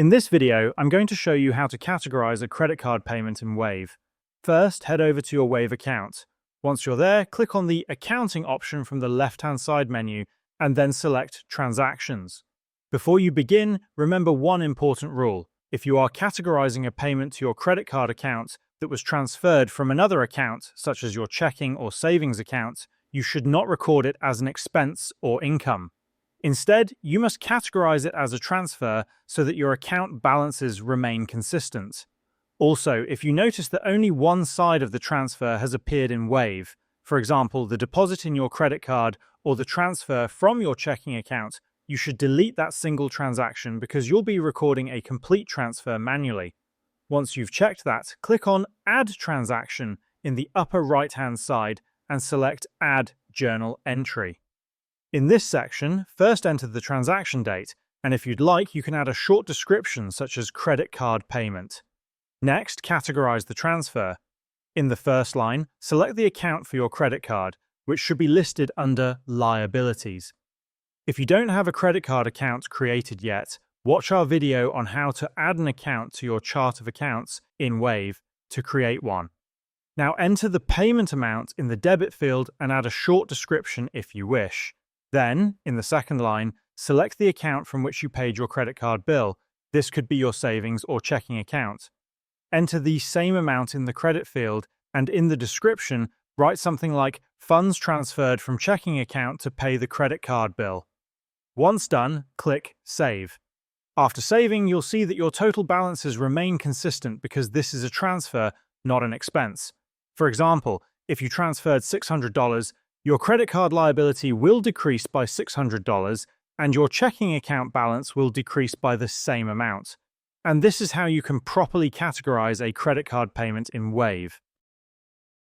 In this video, I'm going to show you how to categorize a credit card payment in Wave. First, head over to your Wave account. Once you're there, click on the Accounting option from the left-hand side menu and then select Transactions. Before you begin, remember one important rule. If you are categorizing a payment to your credit card account that was transferred from another account, such as your checking or savings account, you should not record it as an expense or income. Instead, you must categorize it as a transfer so that your account balances remain consistent. Also, if you notice that only one side of the transfer has appeared in Wave, for example, the deposit in your credit card or the transfer from your checking account, you should delete that single transaction because you'll be recording a complete transfer manually. Once you've checked that, click on Add Transaction in the upper right-hand side and select Add Journal Entry. In this section, first enter the transaction date, and if you'd like, you can add a short description such as credit card payment. Next, categorize the transfer. In the first line, select the account for your credit card, which should be listed under Liabilities. If you don't have a credit card account created yet, watch our video on how to add an account to your chart of accounts in Wave to create one. Now enter the payment amount in the debit field and add a short description if you wish. Then, in the second line, select the account from which you paid your credit card bill. This could be your savings or checking account. Enter the same amount in the credit field, and in the description, write something like funds transferred from checking account to pay the credit card bill. Once done, click Save. After saving, you'll see that your total balances remain consistent because this is a transfer, not an expense. For example, if you transferred $600, your credit card liability will decrease by $600 and your checking account balance will decrease by the same amount. And this is how you can properly categorize a credit card payment in Wave.